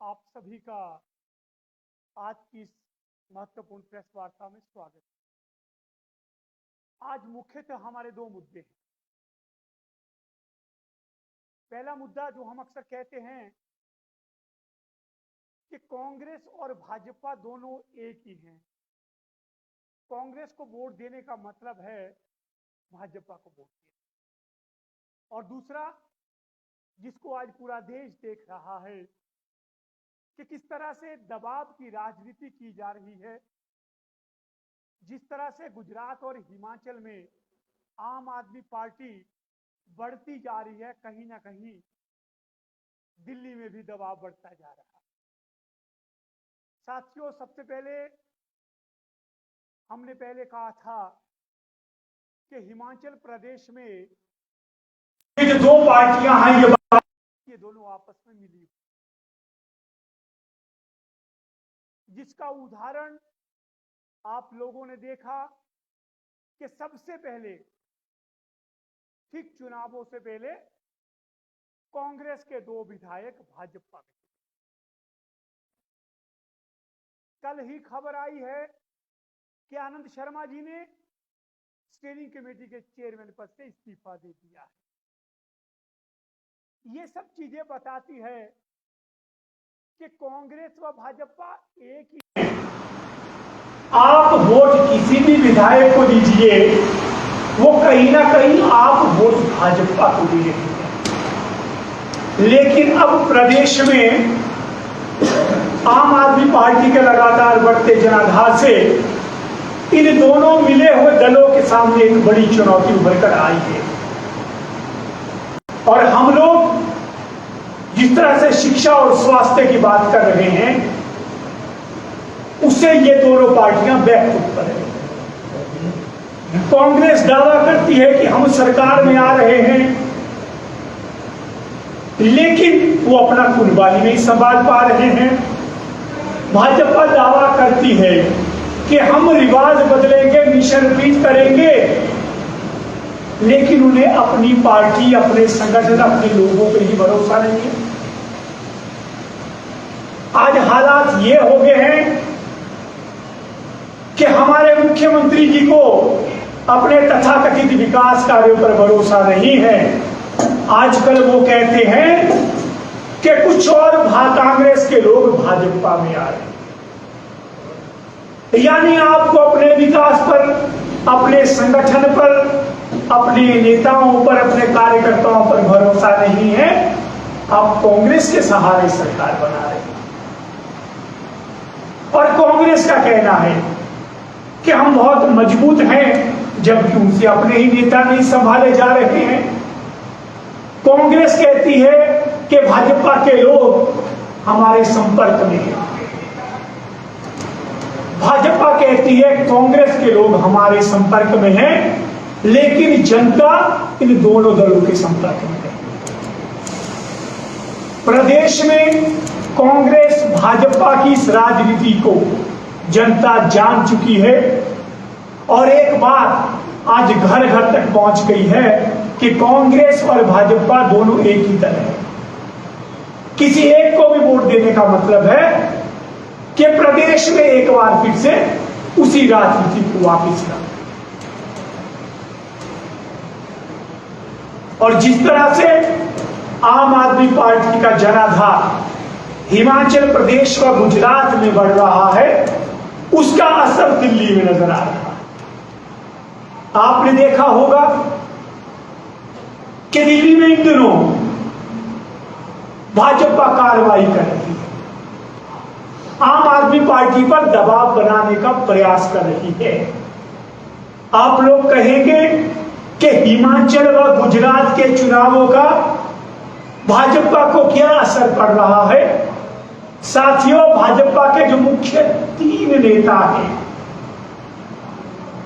आप सभी का आज की इस महत्वपूर्ण प्रेस वार्ता में स्वागत है। आज मुख्यतः हमारे दो मुद्दे हैं। पहला मुद्दा जो हम अक्सर कहते हैं कि कांग्रेस और भाजपा दोनों एक ही हैं। कांग्रेस को वोट देने का मतलब है भाजपा को वोट देना। और दूसरा, जिसको आज पूरा देश देख रहा है कि किस तरह से दबाव की राजनीति की जा रही है, जिस तरह से गुजरात और हिमाचल में आम आदमी पार्टी बढ़ती जा रही है, कहीं ना कहीं दिल्ली में भी दबाव बढ़ता जा रहा है। साथियों, सबसे पहले हमने कहा था कि हिमाचल प्रदेश में ये जो दो पार्टियां हैं ये दोनों आपस में मिली, जिसका उदाहरण आप लोगों ने देखा कि सबसे पहले ठीक चुनावों से पहले कांग्रेस के दो विधायक भाजपा में। कल ही खबर आई है कि आनंद शर्मा जी ने स्टीयरिंग कमेटी के चेयरमैन पद से इस्तीफा दे दिया है। ये सब चीजें बताती है कि कांग्रेस व भाजपा एक ही है। आप वोट किसी भी विधायक को दीजिए, वो कहीं ना कहीं आप वोट भाजपा को दे रहे हैं। लेकिन अब प्रदेश में आम आदमी पार्टी के लगातार बढ़ते जनाधार से इन दोनों मिले हुए दलों के सामने एक बड़ी चुनौती उभर कर आई है। और हम लोग जिस तरह से शिक्षा और स्वास्थ्य की बात कर रहे हैं, उससे ये दोनों पार्टियां बैकफुट पर हैं। कांग्रेस दावा करती है कि हम सरकार में आ रहे हैं, लेकिन वो अपना कुनबाली नहीं संभाल पा रहे हैं। भाजपा दावा करती है कि हम रिवाज बदलेंगे, मिशन रिपीट करेंगे, लेकिन उन्हें अपनी पार्टी, अपने संगठन, अपने लोगों पर ही भरोसा नहीं है। आज हालात ये हो गए हैं कि हमारे मुख्यमंत्री जी को अपने तथाकथित विकास कार्यों पर भरोसा नहीं है। आजकल वो कहते हैं कि कुछ और कांग्रेस के लोग भाजपा में आ रहे हैं। यानी आपको अपने विकास पर, अपने संगठन पर, अपने नेताओं पर, अपने कार्यकर्ताओं पर भरोसा नहीं है। आप कांग्रेस के सहारे सरकार बना रहे हैं। और कांग्रेस का कहना है कि हम बहुत मजबूत हैं, जबकि उनसे अपने ही नेता नहीं संभाले जा रहे हैं। कांग्रेस कहती है कि भाजपा के लोग हमारे संपर्क में हैं। भाजपा कहती है कांग्रेस के लोग हमारे संपर्क में हैं, लेकिन जनता इन दोनों दलों के संपर्क में है। प्रदेश में कांग्रेस भाजपा की इस राजनीति को जनता जान चुकी है। और एक बात आज घर घर तक पहुंच गई है कि कांग्रेस और भाजपा दोनों एक ही दल है। किसी एक को भी वोट देने का मतलब है कि प्रदेश में एक बार फिर से उसी राजनीति को वापस लाना। और जिस तरह से आम आदमी पार्टी का जनाधार हिमाचल प्रदेश व गुजरात में बढ़ रहा है, उसका असर दिल्ली में नजर आ रहा है। आपने देखा होगा कि दिल्ली में इन दिनों भाजपा कार्रवाई कर रही है, आम आदमी पार्टी पर दबाव बनाने का प्रयास कर रही है। आप लोग कहेंगे कि हिमाचल व गुजरात के चुनावों का भाजपा को क्या असर पड़ रहा है? साथियों, भाजपा के जो मुख्य 3 नेता हैं,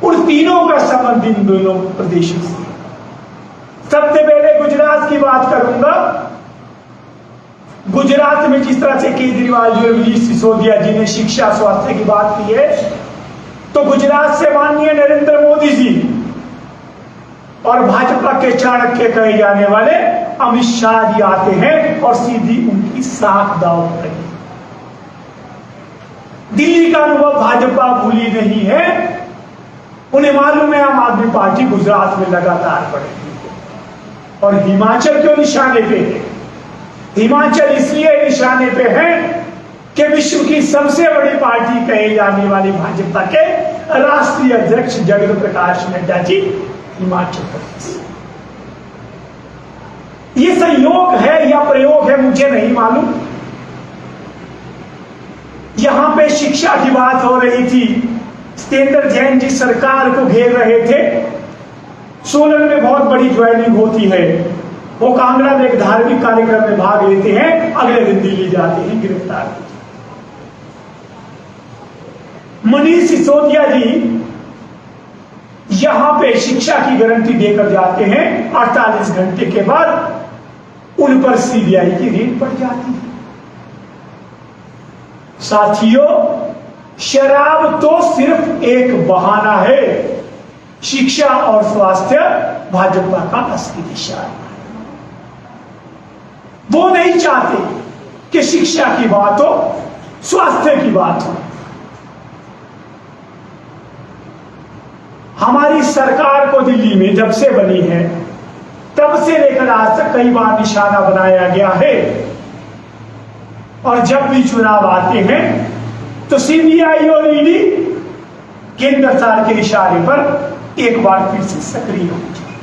उन तीनों का संबंध इन दोनों प्रदेशों से। सबसे पहले गुजरात की बात करूंगा। गुजरात में जिस तरह से केजरीवाल जी और मनीष सिसोदिया जी ने शिक्षा स्वास्थ्य की बात की है, तो गुजरात से माननीय नरेंद्र मोदी जी और भाजपा के चाणक्य कहे जाने वाले अमित शाह जी आते हैं और सीधी उनकी साख दाव पर दिल्ली का अनुभव भाजपा भूली नहीं है। उन्हें मालूम है आम आदमी पार्टी गुजरात में लगातार बढ़ेगी और हिमाचल क्यों निशाने पे है? हिमाचल इसलिए निशाने पे है कि विश्व की सबसे बड़ी पार्टी कहे जाने वाली भाजपा के राष्ट्रीय अध्यक्ष जगत प्रकाश नड्डा जी हिमाचल प्रदेश। ये संयोग है या प्रयोग है मुझे नहीं मालूम। यहां पे शिक्षा की बात हो रही थी, सत्येंद्र जैन जी सरकार को घेर रहे थे। सोलन में बहुत बड़ी ज्वाइनिंग होती है, वो कांगड़ा में एक धार्मिक कार्यक्रम में भाग लेते हैं, अगले दिन दिल्ली जाते हैं गिरफ्तार। मनीष सिसोदिया जी यहां पे शिक्षा की गारंटी देकर जाते हैं, 48 घंटे के बाद उन पर सीबीआई की रेड पड़ जाती है। साथियों, शराब तो सिर्फ एक बहाना है, शिक्षा और स्वास्थ्य भाजपा का असली निशान है। वो नहीं चाहते कि शिक्षा की बात हो, स्वास्थ्य की बात हो। हमारी सरकार को दिल्ली में जब से बनी है तब से लेकर आज तक कई बार निशाना बनाया गया है और जब भी चुनाव आते हैं तो सीबीआई और ईडी केंद्र सरकार के इशारे पर एक बार फिर से सक्रिय हो जाए।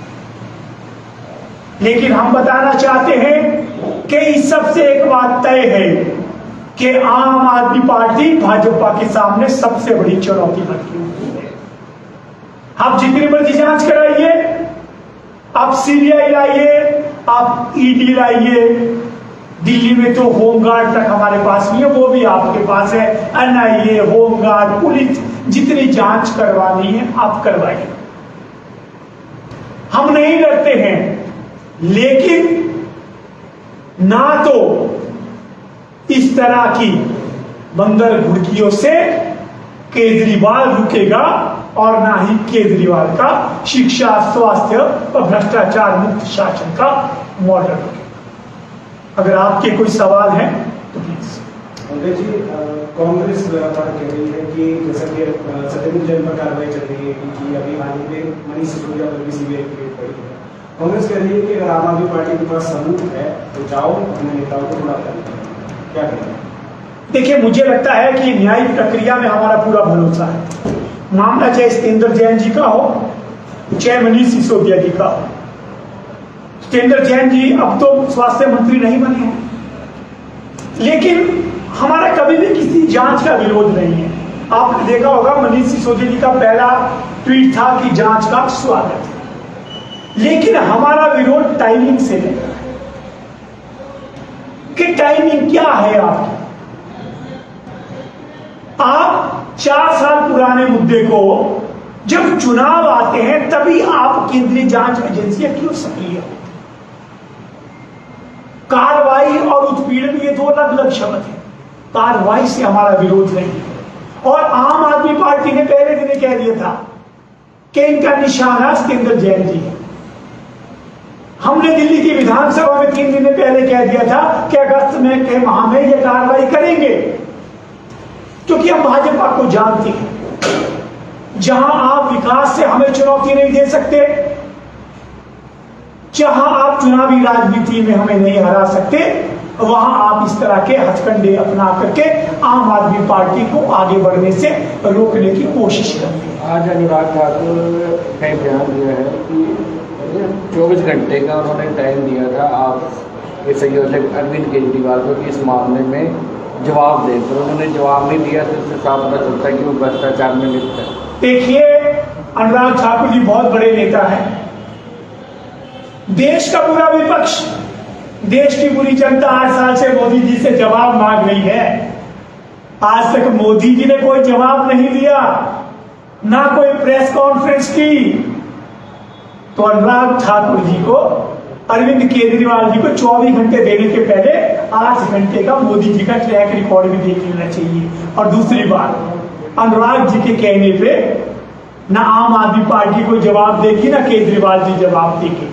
लेकिन हम बताना चाहते हैं कि इस सबसे एक बात तय है कि आम आदमी पार्टी भाजपा के सामने सबसे बड़ी चुनौती बनती हुई है। आप जितनी मर्जी जांच कराइए, आप सीबीआई लाइए, आप ईडी लाइए, दिल्ली में तो होमगार्ड तक हमारे पास नहीं है, वो भी आपके पास है। एनआईए, होमगार्ड, पुलिस, जितनी जांच करवानी है आप करवाइए, हम नहीं डरते हैं। लेकिन ना तो इस तरह की बंदर घुड़कियों से केजरीवाल रुकेगा और ना ही केजरीवाल का शिक्षा, स्वास्थ्य और भ्रष्टाचार मुक्त शासन का मॉडल रुकेगा। अगर आपके कोई सवाल है तो प्लीज। अंग्रेज जी, कांग्रेस लगातार कह रही है कि जैसा कि सत्येंद्र जैन पर कार्रवाई चल रही है कि अभी हाल ही में मनीष सिसोदिया पर भी सीबीआई की रेड पड़ी है। कांग्रेस कह रही है कि अगर आम आदमी पार्टी के पास सबूत है तो जाओ अपने नेताओं को थोड़ा क्या करें? देखिए, मुझे लगता है कि न्यायिक प्रक्रिया में हमारा पूरा भरोसा है। मामला चाहे सत्येंद्र जैन जी का हो, चाहे मनीष सिसोदिया जी का हो। सत्येंद्र जैन जी अब तो स्वास्थ्य मंत्री नहीं बने हैं, लेकिन हमारा कभी भी किसी जांच का विरोध नहीं है। आपने देखा होगा मनीष सिसोदिया जी का पहला ट्वीट था कि जांच का स्वागत है, लेकिन हमारा विरोध टाइमिंग से है कि टाइमिंग क्या है आपकी। आप 4 साल पुराने मुद्दे को जब चुनाव आते हैं तभी आप केंद्रीय जांच एजेंसियां क्यों सक्रिय हो? कार्रवाई और उत्पीड़न ये दो अलग अलग शब्द हैं। कार्रवाई से हमारा विरोध नहीं है और आम आदमी पार्टी ने पहले दिन कह दिया था कि इनका निशाना सत्येंद्र जैन जी है। हमने दिल्ली की विधानसभा में 3 दिन पहले कह दिया था कि अगस्त में के माह में ये कार्रवाई करेंगे, क्योंकि हम भाजपा को जानते हैं। जहां आप विकास से हमें चुनौती नहीं दे सकते, जहां आप चुनावी राजनीति में हमें नहीं हरा सकते, वहां आप इस तरह के हथकंडे अपना करके आम आदमी पार्टी को आगे बढ़ने से रोकने की कोशिश करते हैं। आज अनुराग ठाकुर ने बयान दिया है कि 24 घंटे का उन्होंने टाइम दिया था आप इस संयोजक अरविंद केजरीवाल को कि इस मामले में जवाब दें, तो उन्होंने जवाब नहीं दिया, तो इससे साफ पता चलता है कि वो भ्रष्टाचार में लिप्त है। देखिए, अनुराग ठाकुर जी बहुत बड़े नेता हैं। देश का पूरा विपक्ष, देश की पूरी जनता 8 साल से मोदी जी से जवाब मांग रही है। आज तक मोदी जी ने कोई जवाब नहीं दिया, ना कोई प्रेस कॉन्फ्रेंस की। तो अनुराग ठाकुर जी को, अरविंद केजरीवाल जी को 24 घंटे देने के पहले 8 घंटे का मोदी जी का ट्रैक रिकॉर्ड भी देख लेना चाहिए। और दूसरी बात, अनुराग जी के कहने पे ना आम आदमी पार्टी को जवाब देगी ना केजरीवाल जी जवाब देंगे।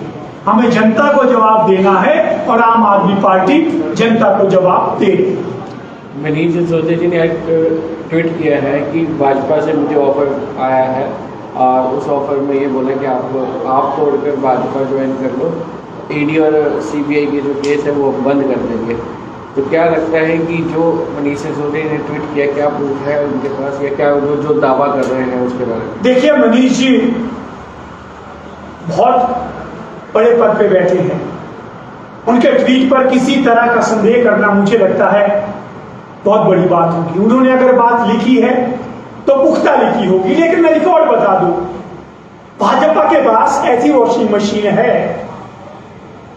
हमें जनता को जवाब देना है और आम आदमी पार्टी जनता को जवाब दे रही है। मनीष सिसोदिया जी ने एक ट्वीट किया है कि भाजपा से मुझे ऑफर आया है और उस ऑफर में ये बोला कि आप तोड़कर भाजपा ज्वाइन कर लो, ईडी और सीबीआई के जो केस है वो बंद कर देंगे। तो क्या लगता है कि जो मनीष सिसोदिया ने ट्वीट किया, क्या प्रूफ है उनके पास या क्या वो जो दावा कर रहे हैं उसके बारे में? देखिए, मनीष जी बहुत बड़े पद पे बैठे हैं, उनके ट्वीट पर किसी तरह का संदेह करना मुझे लगता है बहुत बड़ी बात होगी। उन्होंने अगर बात लिखी है तो पुख्ता लिखी होगी, लेकिन मैं रिकॉर्ड बता दूं, भाजपा के पास ऐसी वॉशिंग मशीन है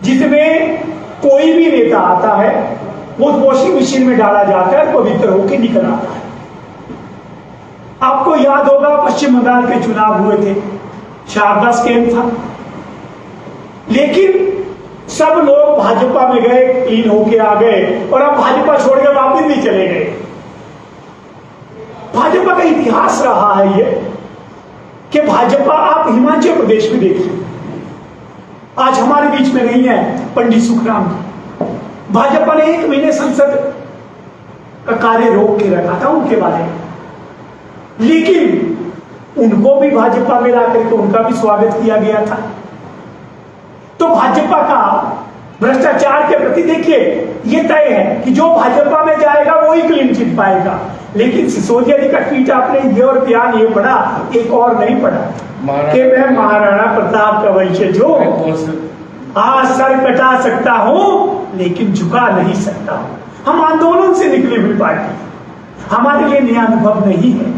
जिसमें कोई भी नेता आता है, वो वॉशिंग मशीन में डाला जाता है, पवित्र होकर निकल आता है। आपको याद होगा पश्चिम बंगाल के चुनाव हुए थे, शारदा स्कैम था, लेकिन सब लोग भाजपा में गए, क्लीन होके आ गए और अब भाजपा छोड़ के वापस भी चले गए। भाजपा का इतिहास रहा है ये कि भाजपा, आप हिमाचल प्रदेश में देखिए, आज हमारे बीच में नहीं है पंडित सुखराम, भाजपा ने 1 महीने संसद का कार्य रोक के रखा था उनके बारे में, लेकिन उनको भी भाजपा में लाकर के उनका भी स्वागत किया गया था। तो भाजपा का भ्रष्टाचार के प्रति देखिए, ये तय है कि जो भाजपा में जाएगा वही क्लीन चिट पाएगा। लेकिन सिसोदिया जी का ट्वीट आपने ये और बयान ये पढ़ा, एक और नहीं पढ़ा कि मैं महाराणा प्रताप का वंशज हूं, हाँ सर कटा सकता हूं लेकिन झुका नहीं सकता हूं। हम आंदोलन से निकली हुई पार्टी, हमारे लिए नया अनुभव नहीं है।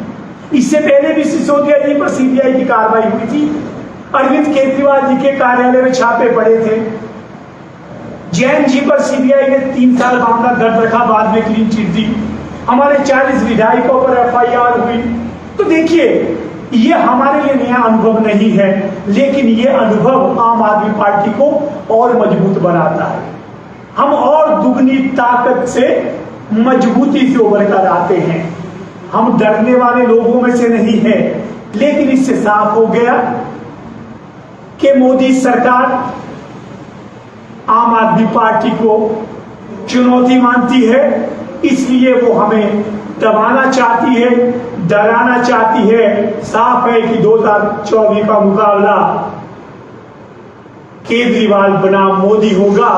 इससे पहले भी सिसोदिया जी पर सीबीआई की कार्रवाई हुई थी, अरविंद केजरीवाल जी के कार्यालय में छापे पड़े थे, जैन जी पर सीबीआई ने 3 साल मामला दर्ज रखा, बाद में क्लीन चिट दी, हमारे 40 विधायकों पर एफआईआर हुई। तो देखिए, ये हमारे लिए नया अनुभव नहीं है, लेकिन ये अनुभव आम आदमी पार्टी को और मजबूत बनाता है। हम और दुगनी ताकत से मजबूती से उभर कर आते हैं। हम डरने वाले लोगों में से नहीं है, लेकिन इससे साफ हो गया कि मोदी सरकार आम आदमी पार्टी को चुनौती मानती है, इसलिए वो हमें दबाना चाहती है, डराना चाहती है। साफ है कि 2024 का मुकाबला केजरीवाल बनाम मोदी होगा,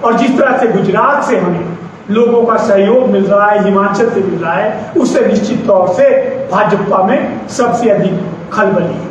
और जिस तरह से गुजरात से हमें लोगों का सहयोग मिल रहा है, हिमाचल से मिल रहा है, उससे निश्चित तौर से भाजपा में सबसे अधिक खलबली है।